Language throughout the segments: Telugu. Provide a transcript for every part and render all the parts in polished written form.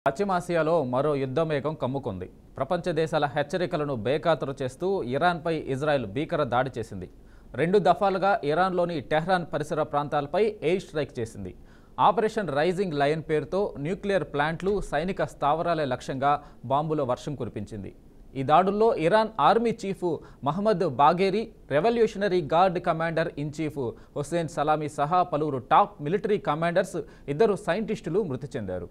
పశ్చిమాసియాలో మరో యుద్ధమేఘం కమ్ముకుంది. ప్రపంచ దేశాల హెచ్చరికలను బేఖాతరు చేస్తూ ఇరాన్పై ఇజ్రాయెల్ భీకర దాడి చేసింది. 2 దఫాలుగా ఇరాన్లోని టెహ్రాన్ పరిసర ప్రాంతాలపై ఎయిర్ స్ట్రైక్ చేసింది. ఆపరేషన్ రైజింగ్ లయన్ పేరుతో న్యూక్లియర్ ప్లాంట్లు, సైనిక స్థావరాలే లక్ష్యంగా బాంబుల వర్షం కురిపించింది. ఈ దాడుల్లో Iran army chief Mohammad Bagheri, revolutionary guard commander in chief Hussain Salami సహా పలువురు టాప్ మిలిటరీ కమాండర్స్, 2 సైంటిస్టులు మృతి చెందారు.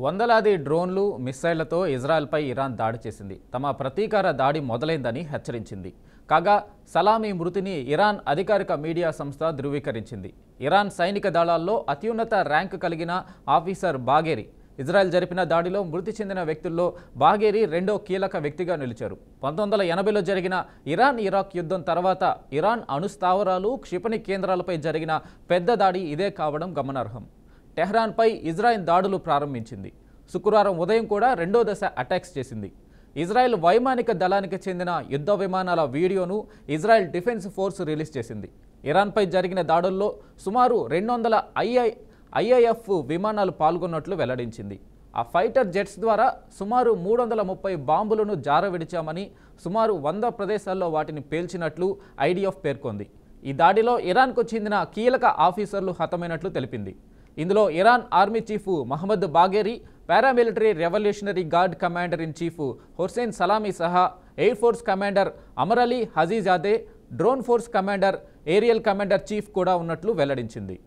వందలాది డ్రోన్లు, మిస్సైళ్లతో ఇజ్రాయెల్పై ఇరాన్ దాడి చేసింది. తమ ప్రతీకార దాడి మొదలైందని హెచ్చరించింది. కాగా సలామీ మృతిని ఇరాన్ అధికారిక మీడియా సంస్థ ధృవీకరించింది. ఇరాన్ సైనిక దళాల్లో అత్యున్నత ర్యాంకు కలిగిన ఆఫీసర్ బాఘేరీ ఇజ్రాయెల్ జరిపిన దాడిలో మృతి చెందిన వ్యక్తుల్లో బాఘేరీ రెండో కీలక వ్యక్తిగా నిలిచారు. 1980లో జరిగిన ఇరాన్-ఇరాక్ యుద్ధం తర్వాత ఇరాన్ అణుస్థావరాలు, క్షిపణి కేంద్రాలపై జరిగిన పెద్ద దాడి ఇదే కావడం గమనార్హం. టెహ్రాన్పై ఇజ్రాయెల్ దాడులు ప్రారంభించింది. శుక్రవారం ఉదయం కూడా రెండో దశ అటాక్స్ చేసింది. ఇజ్రాయెల్ వైమానిక దళానికి చెందిన యుద్ధ విమానాల వీడియోను ఇజ్రాయెల్ డిఫెన్స్ ఫోర్స్ రిలీజ్ చేసింది. ఇరాన్పై జరిగిన దాడుల్లో సుమారు 200 ఐఐఎఫ్ విమానాలు పాల్గొన్నట్లు వెల్లడించింది. ఆ ఫైటర్ జెట్స్ ద్వారా సుమారు 330 బాంబులను జారవిడిచామని, సుమారు 100 ప్రదేశాల్లో వాటిని పేల్చినట్లు ఐడిఎఫ్ పేర్కొంది. ఈ దాడిలో ఇరాన్కు చెందిన కీలక ఆఫీసర్లు హతమైనట్లు తెలిపింది. ఇందులో Iran army chief Mohammad Bagheri, paramilitary revolutionary guard commander in chief Hussain Salami సహా air force commander Amir Ali Hajizadeh, drone force commander, aerial commander chief కూడా ఉన్నట్లు వెల్లడించింది.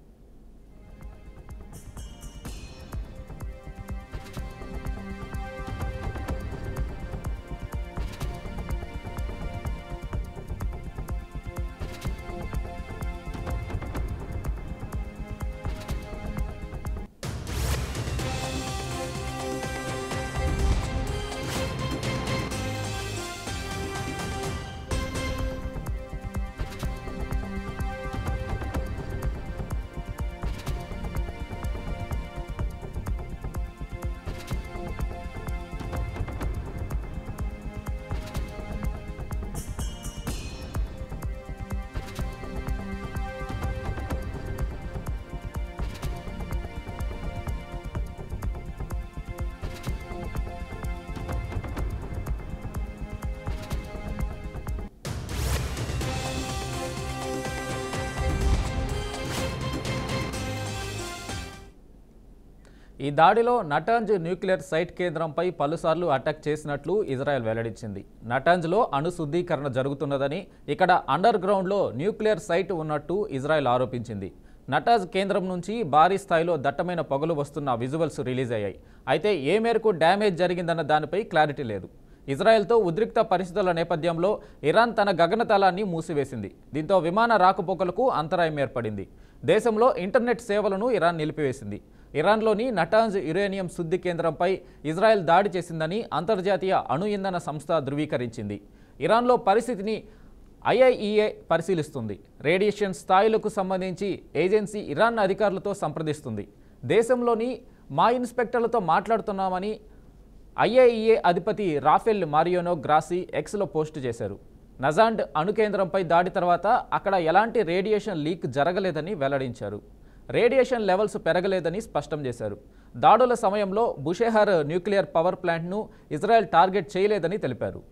ఈ దాడిలో నటాంజ్ న్యూక్లియర్ సైట్ కేంద్రంపై పలుసార్లు అటాక్ చేసినట్లు ఇజ్రాయెల్ వెల్లడించింది. నటాంజ్లో అణు శుద్ధీకరణ జరుగుతున్నదని, ఇక్కడ అండర్ గ్రౌండ్లో న్యూక్లియర్ సైట్ ఉన్నట్టు ఇజ్రాయెల్ ఆరోపించింది. నటాంజ్ కేంద్రం నుంచి భారీ స్థాయిలో దట్టమైన పొగలు వస్తున్న విజువల్స్ రిలీజ్ అయ్యాయి. అయితే ఏ మేరకు డ్యామేజ్ జరిగిందన్న దానిపై క్లారిటీ లేదు. ఇజ్రాయెల్తో ఉద్రిక్త పరిస్థితుల నేపథ్యంలో ఇరాన్ తన గగనతలాన్ని మూసివేసింది. దీంతో విమాన రాకపోకలకు అంతరాయం ఏర్పడింది. దేశంలో ఇంటర్నెట్ సేవలను ఇరాన్ నిలిపివేసింది. ఇరాన్లోని నటాంజ్ యురేనియం శుద్ధి కేంద్రంపై ఇజ్రాయెల్ దాడి చేసిందని అంతర్జాతీయ అణు ఇంధన సంస్థ ధృవీకరించింది. ఇరాన్లో పరిస్థితిని ఐఐఈఏ పరిశీలిస్తుంది. రేడియేషన్ స్థాయిలకు సంబంధించి ఏజెన్సీ ఇరాన్ అధికారులతో సంప్రదిస్తుంది. దేశంలోని మా ఇన్స్పెక్టర్లతో మాట్లాడుతున్నామని ఐఐఈఏ అధిపతి రాఫెల్ మారియోనో గ్రాసీ ఎక్స్లో పోస్టు చేశారు. నజాండ్ అణు కేంద్రంపై దాడి తర్వాత అక్కడ ఎలాంటి రేడియేషన్ లీక్ జరగలేదని వెల్లడించారు. రేడియేషన్ లెవెల్స్ పెరగలేదని స్పష్టం చేశారు. దాడుల సమయంలో బుషెహర్ న్యూక్లియర్ పవర్ ప్లాంట్ను ఇజ్రాయెల్ టార్గెట్ చేయలేదని తెలిపారు.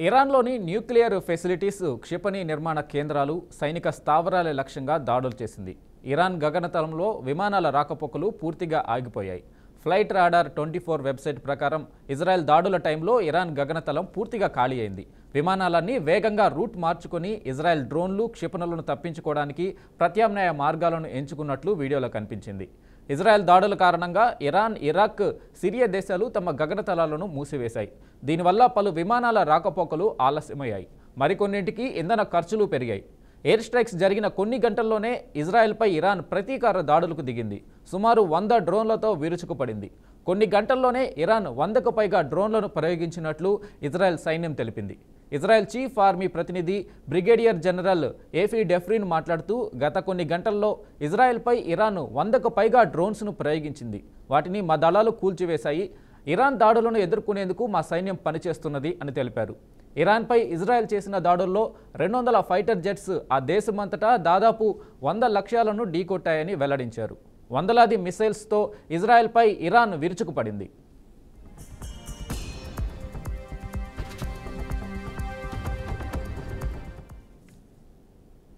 ఇరాన్లోని న్యూక్లియర్ ఫెసిలిటీస్, క్షిపణి నిర్మాణ కేంద్రాలు, సైనిక స్థావరాల లక్ష్యంగా దాడులు చేసింది. ఇరాన్ గగనతలంలో విమానాల రాకపోకలు పూర్తిగా ఆగిపోయాయి. ఫ్లైట్ రాడార్ 24 వెబ్సైట్ ప్రకారం ఇజ్రాయెల్ దాడుల టైంలో ఇరాన్ గగనతలం పూర్తిగా ఖాళీ అయింది. విమానాలన్నీ వేగంగా రూట్ మార్చుకొని ఇజ్రాయెల్ డ్రోన్లు, క్షిపణులను తప్పించుకోవడానికి ప్రత్యామ్నాయ మార్గాలను ఎంచుకున్నట్లు వీడియోలో కనిపించింది. ఇజ్రాయెల్ దాడుల కారణంగా ఇరాన్, ఇరాక్, సిరియా దేశాలు తమ గగనతలాలను మూసివేశాయి. దీనివల్ల పలు విమానాల రాకపోకలు ఆలస్యమయ్యాయి. మరికొన్నింటికి ఇంధన ఖర్చులు పెరిగాయి. ఎయిర్ స్ట్రైక్స్ జరిగిన కొన్ని గంటల్లోనే ఇజ్రాయెల్పై ఇరాన్ ప్రతీకార దాడులకు దిగింది. సుమారు 100 డ్రోన్లతో విరుచుకుపడింది. కొన్ని గంటల్లోనే ఇరాన్ 100కు పైగా డ్రోన్లను ప్రయోగించినట్లు ఇజ్రాయెల్ సైన్యం తెలిపింది. ఇజ్రాయెల్ చీఫ్ ఆర్మీ ప్రతినిధి బ్రిగేడియర్ జనరల్ ఏఫీ డెఫ్రిన్ మాట్లాడుతూ, గత కొన్ని గంటల్లో ఇజ్రాయెల్పై ఇరాన్ 100కు పైగా డ్రోన్స్ను ప్రయోగించింది. వాటిని మా దళాలు కూల్చివేశాయి. ఇరాన్ దాడులను ఎదుర్కొనేందుకు మా సైన్యం పనిచేస్తున్నది అని తెలిపారు. ఇరాన్పై ఇజ్రాయెల్ చేసిన దాడుల్లో 200 ఫైటర్ జెట్స్ ఆ దేశమంతటా దాదాపు 100 లక్ష్యాలను ఢీకొట్టాయని వెల్లడించారు. వందలాది మిసైల్స్తో ఇజ్రాయెల్పై Iran విరుచుకుపడింది.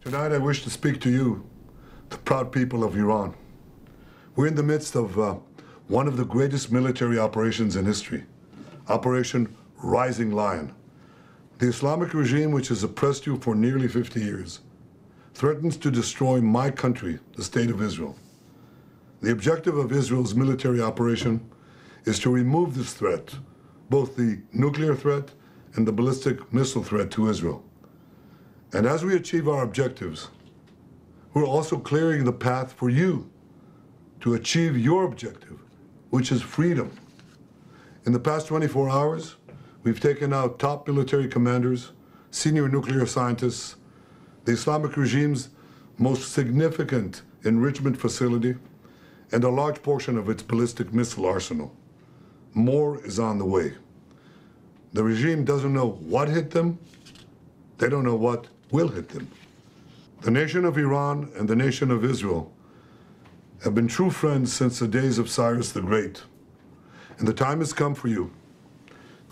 Tonight I wish to speak to you, the proud people of Iran. We're in the midst of one of the greatest military operations in history, Operation Rising Lion. The Islamic regime, which has oppressed you for nearly 50 years, threatens to destroy my country, the State of Israel. The objective of Israel's military operation is to remove this threat, both the nuclear threat and the ballistic missile threat to Israel. And as we achieve our objectives, we're also clearing the path for you to achieve your objective, which is freedom. In the past 24 hours, we've taken out top military commanders, senior nuclear scientists, the Islamic regime's most significant enrichment facility, and a large portion of its ballistic missile arsenal. More is on the way. The regime doesn't know what hit them. They don't know what will hit them. The nation of Iran and the nation of Israel have been true friends since the days of Cyrus the Great. And the time has come for you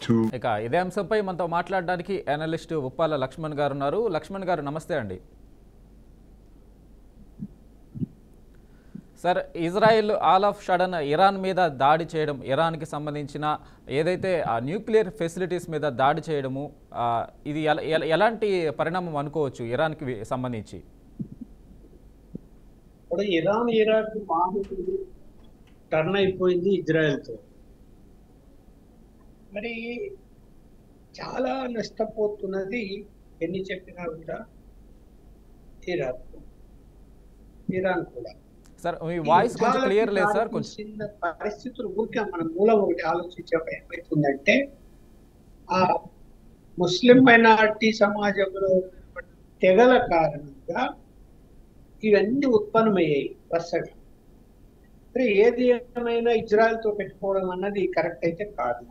to... ఇక ఇదే అంశంపై మనతో మాట్లాడడానికి అనలిస్ట్ ఉప్పాల లక్ష్మణ్ గారు ఉన్నారు. లక్ష్మణ్ గారు నమస్తే అండి. Sir, Israel all of sudden Iran మీద దాడి చేయడం, ఇరాన్కి సంబంధించిన ఏదైతే ఆ న్యూక్లియర్ ఫెసిలిటీస్ మీద దాడి చేయడము, ఇది ఎలాంటి పరిణామం అనుకోవచ్చు ఇరాన్కి సంబంధించి? ఇప్పుడు ఇరాన్ ఇరాక్ మామూలు టర్న్ అయిపోయింది ఇజ్రాయెల్తో. మరి చాలా నష్టపోతున్నది ఎన్ని చెప్పినా కూడా ఇరాన్ కూడా. సార్, మీ వాయిస్ కొంచెం క్లియర్ లేదు సార్. కొంచెం పరిస్థితులు ఊరికే మన మూలం ఒకటి ఆలోచించే ఏమవుతుందంటే, ఆ ముస్లిం మైనారిటీ సమాజంలో తెగల కారణంగా ఇవన్నీ ఉత్పన్నమయ్యాయి వరుసగా. మరి ఏది ఏమైనా ఇజ్రాయెల్తో పెట్టుకోవడం అన్నది కరెక్ట్ అయితే కాదు.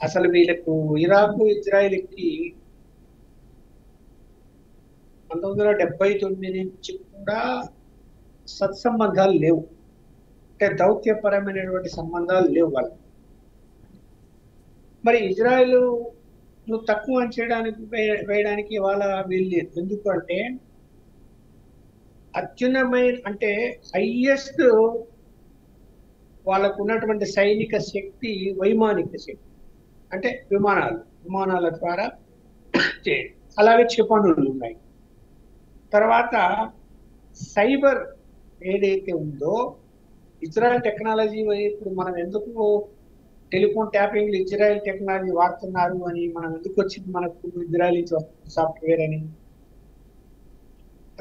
అసలు వీళ్ళకు ఇరాక్ ఇజ్రాయెల్కి 1979 నుంచి కూడా సత్సంబంధాలు లేవు. అంటే దౌత్యపరమైనటువంటి సంబంధాలు లేవు వాళ్ళకి. మరి ఇజ్రాయెల్ నువ్వు తక్కువ చేయడానికి వేయడానికి వీళ్ళు ఎందుకు అంటే, అత్యున్నమైన అంటే హైయెస్ట్ వాళ్ళకు ఉన్నటువంటి సైనిక శక్తి వైమానిక శక్తి, అంటే విమానాల ద్వారా చేయడం. అలాగే క్షిపణులు ఉన్నాయి. తర్వాత సైబర్ ఏదైతే ఉందో ఇజ్రాయెల్ టెక్నాలజీ, ఇప్పుడు మనం ఎందుకు టెలిఫోన్ ట్యాపింగ్లు ఇజ్రాయెల్ టెక్నాలజీ వాడుతున్నారు అని మనం ఎందుకు వచ్చింది మనకు ఇజ్రాయెల్ సాఫ్ట్వేర్ అని.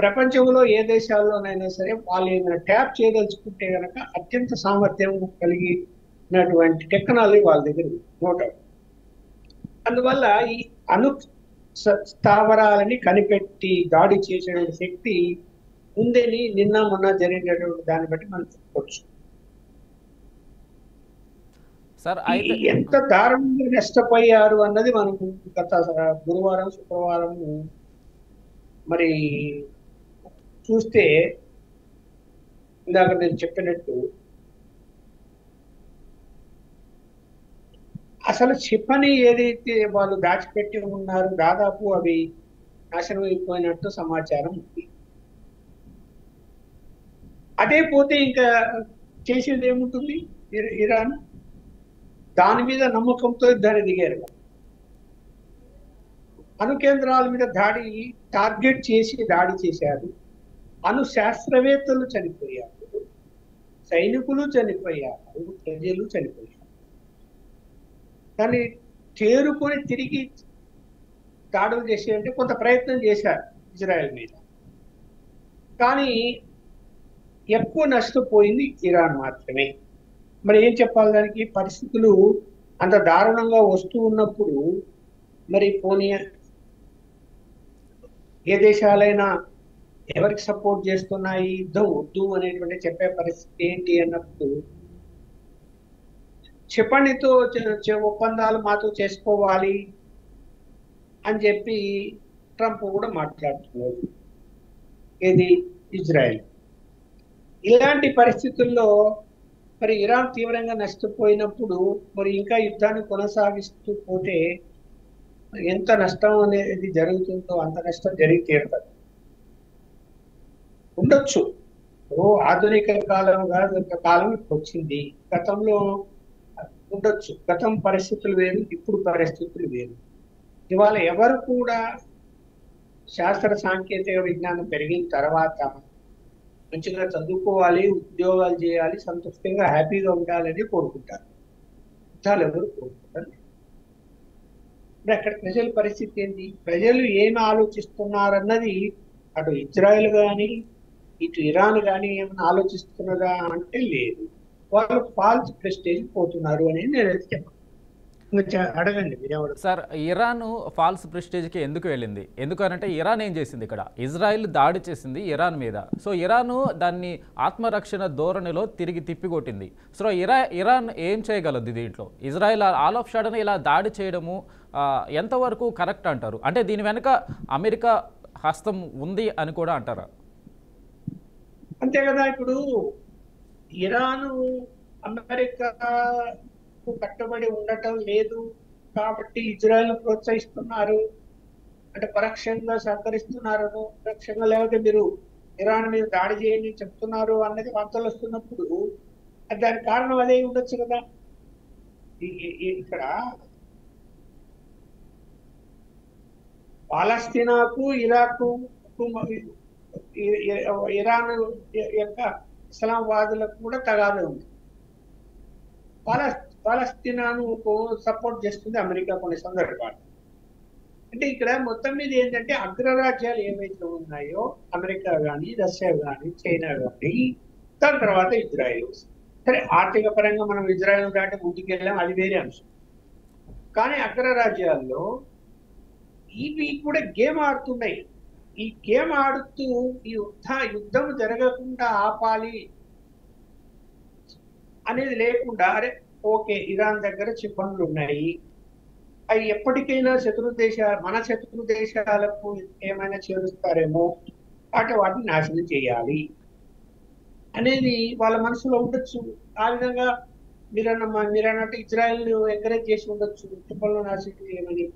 ప్రపంచంలో ఏ దేశాల్లోనైనా సరే వాళ్ళు ఏదైనా ట్యాప్ చేయదలుచుకుంటే కనుక అత్యంత సామర్థ్యం కలిగినటువంటి టెక్నాలజీ వాళ్ళ దగ్గర నోట్. అందువల్ల ఈ స్థావరాలని కనిపెట్టి దాడి చేసే శక్తి ఉందని నిన్న మొన్న జరిగినటువంటి దాన్ని బట్టి మనం చెప్పుకోవచ్చు. సార్, ఎంత దారుణంగా నష్టపోయారు అన్నది మనం గత గురువారం శుక్రవారం మరి చూస్తే, ఇందాక నేను చెప్పినట్టు అసలు క్షిపణి ఏదైతే వాళ్ళు దాచిపెట్టి ఉన్నారు దాదాపు అవి నాశనం అయిపోయినట్టు సమాచారం ఉంది. అదే పోతే ఇంకా చేసేది ఏముంటుంది ఇరాన్? దాని మీద నమ్మకంతో దాన్ని దిగారు. అణు కేంద్రాల మీద టార్గెట్ చేసి దాడి చేశారు. అణు శాస్త్రవేత్తలు చనిపోయారు, సైనికులు చనిపోయారు, ప్రజలు చనిపోయారు. కానీ చేరుకొని తిరిగి దాడులు చేసేయంటే కొంత ప్రయత్నం చేశారు ఇజ్రాయెల్ మీద. కానీ ఎక్కువ నష్టపోయింది ఇరాన్ మాత్రమే. మరి ఏం చెప్పాలి దానికి? పరిస్థితులు అంత దారుణంగా వస్తూ ఉన్నప్పుడు మరి పోనీ ఏ దేశాలైనా ఎవరికి సపోర్ట్ చేస్తున్నాయి, యుద్ధం వద్దు అనేటువంటి చెప్పే పరిస్థితి ఏంటి అన్నప్పుడు క్షిపణితో ఒప్పందాలు మాతో చేసుకోవాలి అని చెప్పి ట్రంప్ కూడా మాట్లాడుతున్నారు. ఏది? ఇజ్రాయెల్. ఇలాంటి పరిస్థితుల్లో మరి ఇరాన్ తీవ్రంగా నష్టపోయినప్పుడు మరి ఇంకా యుద్ధాన్ని కొనసాగిస్తూ పోతే ఎంత నష్టం అనేది జరుగుతుందో అంత నష్టం జరిగి తీరుతుంది. ఉండొచ్చు, ఆధునిక కాలం వచ్చింది, గతంలో ఉండొచ్చు. గతం పరిస్థితులు వేరు, ఇప్పుడు పరిస్థితులు వేరు. ఇవాళ ఎవరు కూడా శాస్త్ర సాంకేతిక విజ్ఞానం పెరిగిన తర్వాత మంచిగా చదువుకోవాలి, ఉద్యోగాలు చేయాలి, సంతృప్తిగా హ్యాపీగా ఉండాలని కోరుకుంటారు. యుద్ధాలు ఎవరు కోరుకుంటారు? ఇప్పుడు అక్కడ ప్రజల పరిస్థితి ఏంటి? ప్రజలు ఏమి ఆలోచిస్తున్నారన్నది అటు ఇజ్రాయెల్ కానీ ఇటు ఇరాన్ కానీ ఏమైనా ఆలోచిస్తున్నదా అంటే లేదు. వాళ్ళు ఫాల్స్ ప్రెస్టేజ్ పోతున్నారు అని నేను చెప్పాను. అడగండి మీరెవరు. సార్, ఇరాన్ ఫాల్స్ ప్రెస్టేజ్కి ఎందుకు వెళ్ళింది? ఎందుకనంటే ఇరాన్ ఏం చేసింది? ఇక్కడ ఇజ్రాయిల్ దాడి చేసింది ఇరాన్ మీద. సో ఇరాన్ దాన్ని ఆత్మరక్షణ ధోరణిలో తిరిగి తిప్పికొట్టింది. సో ఇరాన్ ఏం చేయగలదు దీంట్లో? ఇజ్రాయిల్ ఆల్ ఆఫ్ సడన్ ఇలా దాడి చేయడము ఎంతవరకు కరెక్ట్ అంటారు? అంటే దీని వెనుక అమెరికా హస్తం ఉంది అని కూడా అంటారా? అంతే కదా. ఇప్పుడు ఇరాను అమెరికా కట్టుబడి ఉండటం లేదు కాబట్టి ఇజ్రాయెల్ ప్రోత్సహిస్తున్నారు అంటే పరోక్షంగా సహకరిస్తున్నారు, పరోక్షంగా లేకపోతే మీరు ఇరాన్ మీద దాడి చేయండి చెప్తున్నారు అన్నది వార్తలు వస్తున్నప్పుడు దానికి కారణం అదే ఉండొచ్చు కదా. ఇక్కడ పాలస్తీనాకు ఇరాకు ఇరాన్ యొక్క ఇస్లాంవాదులకు కూడా తగాదే ఉంది. పాలస్తీనాను సపోర్ట్ చేస్తుంది అమెరికా కొన్ని సందర్భాలు. అంటే ఇక్కడ మొత్తం మీద ఏంటంటే అగ్రరాజ్యాలు ఏవైతే ఉన్నాయో అమెరికా కానీ, రష్యా కానీ, చైనా కానీ, దాని తర్వాత ఇజ్రాయెల్. సరే, ఆర్థిక పరంగా మనం ఇజ్రాయెల్ దాటి ముందుకెళ్ళాం, అది వేరే అంశం. కానీ అగ్రరాజ్యాల్లో ఇవి కూడా గేమ్ ఆడుతున్నాయి. ఈ గేమ్ ఆడుతూ ఈ యుద్ధం జరగకుండా ఆపాలి అనేది లేకుండా, అరే ఓకే ఇరాన్ దగ్గర క్షిపణులు ఉన్నాయి, అవి ఎప్పటికైనా మన శత్రు దేశాలకు ఏమైనా చేరుస్తారేమో, వాటిని నాశనం చేయాలి అనేది వాళ్ళ మనసులో ఉండొచ్చు. ఆ విధంగా మీరన్నట్టు ఇజ్రాయెల్ ఎంకరేజ్ చేసి ఉండొచ్చు క్షిపణులు నాశనం చేయమని.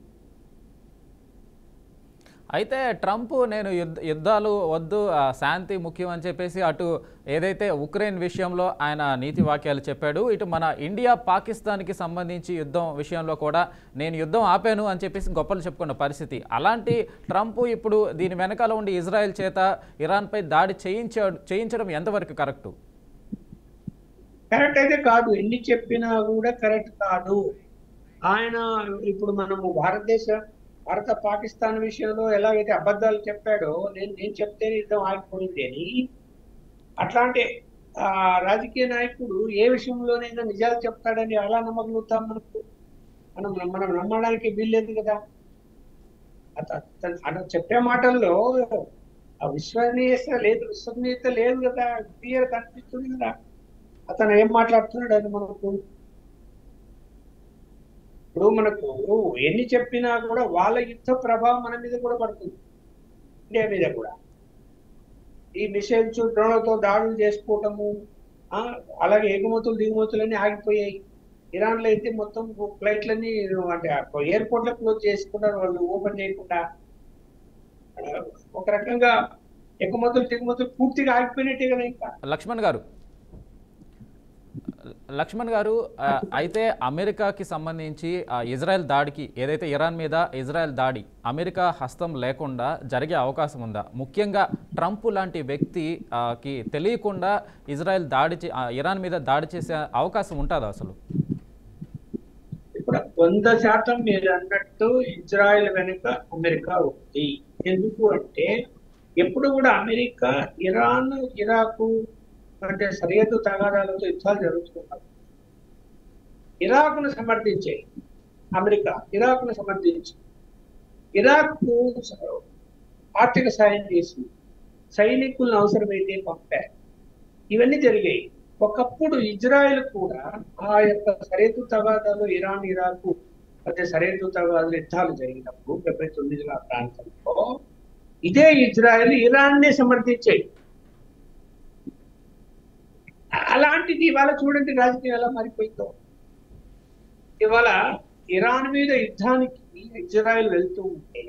అయితే ట్రంప్ నేను యుద్ధాలు వద్దు, శాంతి ముఖ్యం అని చెప్పేసి అటు ఏదైతే ఉక్రెయిన్ విషయంలో ఆయన నీతి వాక్యాలు చెప్పాడు, ఇటు మన ఇండియా పాకిస్తాన్కి సంబంధించి యుద్ధం విషయంలో కూడా నేను యుద్ధం ఆపాను అని చెప్పేసి గొప్పలు చెప్పుకున్న పరిస్థితి. అలాంటి ట్రంప్ ఇప్పుడు దీని వెనకాల ఉండి ఇజ్రాయెల్ చేత ఇరాన్పై దాడి చేయించడం ఎంతవరకు కరెక్టు? కరెక్ట్ అయితే కాదు, ఎన్ని చెప్పినా కూడా కరెక్ట్ కాదు. ఆయన ఇప్పుడు మనము భారత పాకిస్తాన్ విషయంలో ఎలాగైతే అబద్ధాలు చెప్పాడో, నేను చెప్తేనే యుద్ధం ఆగిపోయింది అని, అట్లాంటి రాజకీయ నాయకుడు ఏ విషయంలోనైనా నిజాలు చెప్తాడని అలా నమ్మగలుగుతాం? మనం నమ్మడానికి వీల్లేదు కదా. అతను చెప్పే మాటల్లో విశ్వసనీయత లేదు కదా, క్లియర్ కనిపిస్తుంది కదా అతను ఏం మాట్లాడుతున్నాడు అని. ఇప్పుడు మనకు ఎన్ని చెప్పినా కూడా వాళ్ళ యుద్ధ ప్రభావం మన మీద కూడా పడుతుంది, ఇండియా మీద కూడా. ఈ మిసైల్స్ డ్రోన్లతో దాడులు చేసుకోవటము, అలాగే ఎగుమతులు దిగుమతులన్నీ ఆగిపోయాయి. ఇరాన్లో అయితే మొత్తం ఫ్లైట్లన్నీ అంటే ఎయిర్పోర్ట్లో క్లోజ్ చేసుకున్నారు, వాళ్ళు ఓపెన్ చేయకుండా. ఒక రకంగా ఎగుమతులు దిగుమతులు పూర్తిగా ఆగిపోయినట్టే కదా ఇంకా. లక్ష్మణ్ గారు అయితే అమెరికాకి సంబంధించి ఇజ్రాయెల్ దాడికి ఏదైతే ఇరాన్ మీద ఇజ్రాయెల్ దాడి అమెరికా హస్తం లేకుండా జరిగే అవకాశం ఉందా? ముఖ్యంగా ట్రంప్ లాంటి వ్యక్తికి తెలియకుండా ఇజ్రాయెల్ ఇరాన్ మీద దాడి చేసే అవకాశం ఉంటుందా అసలు? ఇప్పుడు 100% మీరు అన్నట్టు ఇజ్రాయెల్ వెనుక అమెరికా ఉంది. ఎందుకు అంటే ఎప్పుడు కూడా అమెరికా ఇరాన్ ఇరాకు అంటే సరిహద్దు తగాదాలతో యుద్ధాలు జరుగుతున్నారు. ఇరాకును సమర్థించే అమెరికా ఇరాకును సమర్థించి ఇరాక్కు ఆర్థిక సాయం చేసి సైనికులను అవసరమైతే పంపారు. ఇవన్నీ జరిగాయి. ఒకప్పుడు ఇజ్రాయెల్ కూడా ఆ యొక్క సరిహద్దు తగాదాలు ఇరాన్ ఇరాకు మధ్య సరిహద్దు తగాదాలు యుద్ధాలు జరిగినప్పుడు 79 ప్రాంతంలో ఇదే ఇజ్రాయెల్ ఇరాన్నే సమర్థించాయి. అలాంటిది ఇవాళ చూడండి రాజకీయం ఎలా మారిపోయిందో. ఇవాళ ఇరాన్ మీద యుద్ధానికి ఇజ్రాయెల్ వెళ్తూ ఉంటే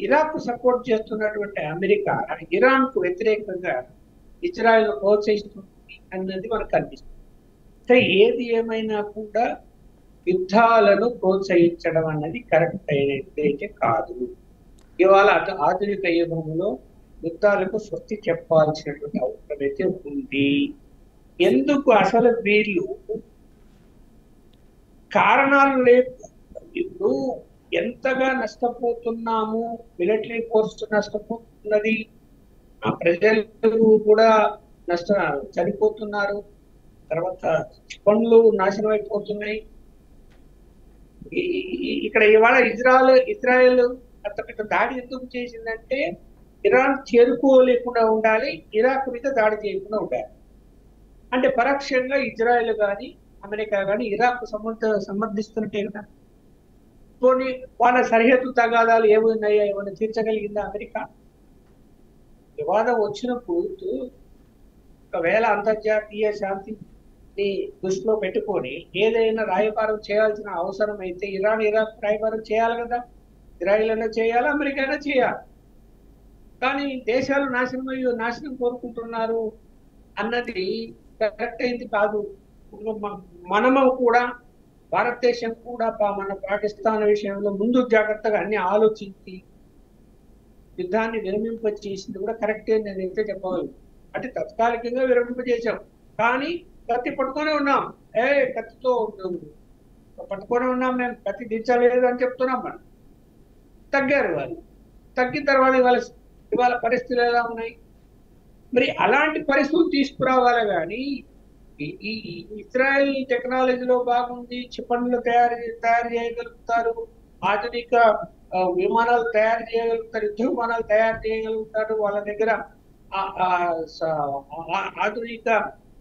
ఇరాక్ సపోర్ట్ చేస్తున్నటువంటి అమెరికా ఇరాన్ కు వ్యతిరేకంగా ఇజ్రాయెల్ ప్రోత్సహిస్తుంది అన్నది మనకు కనిపిస్తుంది. అంటే ఏది ఏమైనా కూడా యుద్ధాలను ప్రోత్సహించడం అన్నది కరెక్ట్ అయినట్లయితే కాదు. ఇవాళ ఆధునిక యుగంలో యుద్ధాలకు స్వస్తి చెప్పాల్సినటువంటి అవసరం అయితే ఉంది. ఎందుకు అసలు వీళ్ళు కారణాలు లేదు. ఇప్పుడు ఎంతగా నష్టపోతున్నాము, మిలిటరీ ఫోర్స్ నష్టపోతున్నది, ఆ ప్రజలు కూడా చనిపోతున్నారు, తర్వాత పనులు నాశనం అయిపోతున్నాయి. ఇక్కడ ఇవాళ ఇజ్రాయెల్ అంత పెద్ద దాడి ఎందుకు చేసిందంటే ఇరాన్ చేరుకోలేకుండా ఉండాలి, ఇరాక్ మీద దాడి చేయకుండా ఉండాలి. అంటే పరోక్షంగా ఇజ్రాయెల్ కానీ అమెరికా కానీ ఇరాక్ సమర్థిస్తున్నట్టే కదా. పోనీ వాళ్ళ సరిహద్దు తగాదాలు ఏమున్నాయో ఏమైనా తీర్చగలిగిందా అమెరికా? వివాదం వచ్చినప్పుడు ఒకవేళ అంతర్జాతీయ శాంతిని దృష్టిలో పెట్టుకొని ఏదైనా రాయబారం చేయాల్సిన అవసరం అయితే ఇరాక్ రాయబారం చేయాలి కదా. ఇజ్రాయెల్ అయినా చేయాలి, అమెరికా అయినా చేయాలి. కానీ దేశాలు నాశనం కోరుకుంటున్నారు అన్నది కరెక్ట్ అయింది కాదు. మనము కూడా భారతదేశం కూడా మన పాకిస్తాన్ విషయంలో ముందు జాగ్రత్తగా అన్ని ఆలోచించి యుద్ధాన్ని విరమింపచేసింది కూడా కరెక్టే నేనైతే చెప్పగలను. అంటే తాత్కాలికంగా విరమింపజేసాం, కానీ కత్తి పట్టుకొని ఉన్నాం. కత్తితో పట్టుకొని ఉన్నాం, మేము కత్తి దించలేదు అని చెప్తున్నాం. మనం తగ్గారు, వాళ్ళు తగ్గిన తర్వాత ఇవాళ పరిస్థితులు ఎలా ఉన్నాయి? మరి అలాంటి పరిస్థితులు తీసుకురావాలి. కానీ ఈ ఇజ్రాయెల్ టెక్నాలజీలో బాగుంది, క్షిపణులు తయారు చేయగలుగుతారు, ఆధునిక విమానాలు తయారు చేయగలుగుతారు, యుద్ధ విమానాలు తయారు చేయగలుగుతారు, వాళ్ళ దగ్గర ఆధునిక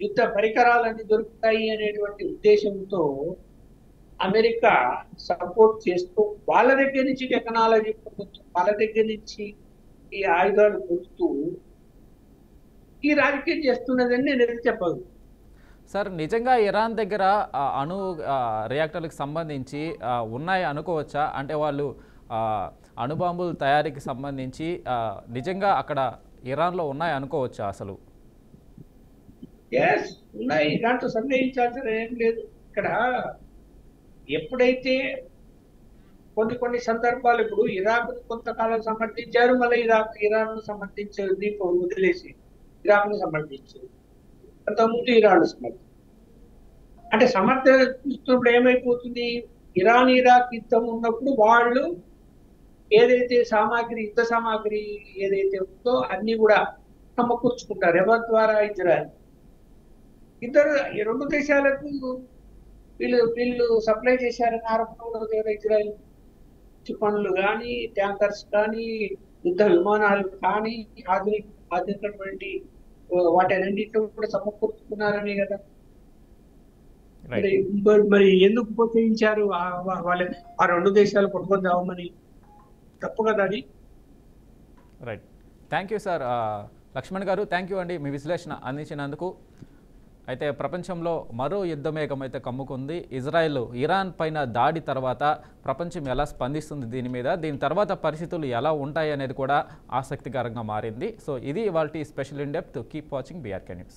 యుద్ధ పరికరాలన్నీ దొరుకుతాయి అనేటువంటి ఉద్దేశంతో అమెరికా సపోర్ట్ చేస్తూ వాళ్ళ దగ్గర నుంచి టెక్నాలజీ పొందుతూ వాళ్ళ దగ్గర నుంచి ఈ ఆయుధాలు పొందుతూ ఈ రాజకీయం చేస్తున్నదని నేను చెప్పగలను. సార్, నిజంగా ఇరాన్ దగ్గర అణు రియాక్టర్లకు సంబంధించి ఉన్నాయి అనుకోవచ్చా? అంటే వాళ్ళు అణుబాంబుల తయారీకి సంబంధించి నిజంగా అక్కడ ఇరాన్లో ఉన్నాయి అనుకోవచ్చా అసలు? ఉన్నాయి, దాంట్లో సందేహించాల్సిన ఏం లేదు. ఇక్కడ ఎప్పుడైతే కొన్ని సందర్భాలు ఇప్పుడు ఇరాక్ కొంతకాలం సమర్థించారు, మళ్ళీ ఇరాన్ సమర్థించేది వదిలేసి ఇరాక్ను సమర్థించారు, అంతకుముందు ఇరాన్ సమర్థించారు. అంటే సమర్థిస్తున్నప్పుడు ఏమైపోతుంది? ఇరాక్ యుద్ధం ఉన్నప్పుడు వాళ్ళు ఏదైతే యుద్ధ సామాగ్రి ఏదైతే ఉందో అన్ని కూడా సమకూర్చుకుంటారు. ఎవరి ద్వారా? ఇజ్రాయెల్. రెండు దేశాలకు వీళ్ళు సప్లై చేశారని ఆరోపణ ఇజ్రాయెల్. క్షిపణులు కానీ, ట్యాంకర్స్ కానీ, యుద్ధ విమానాలు కానీ, ఆధునికటువంటి వాటన్నింటితో కూడా సమకూర్చుకున్నారని కదా. మరి ఎందుకు ప్రోత్సహించారు వాళ్ళు ఆ రెండు దేశాలు కొట్టుకొని రావమని? తప్పు కదా అది. Right. Thank you sir. Laxman గారు, థ్యాంక్ యూ అండి మీ విశ్లేషణ అందించినందుకు. అయితే ప్రపంచంలో మరో యుద్ధమేఘం అయితే కమ్ముకుంది. ఇజ్రాయెల్ ఇరాన్ పైన దాడి తర్వాత ప్రపంచం ఎలా స్పందిస్తుంది దీని మీద, దీని తర్వాత పరిస్థితులు ఎలా ఉంటాయి అనేది కూడా ఆసక్తికరంగా మారింది. సో ఇది ఇవాల్టి special in depth. Keep watching BRK news.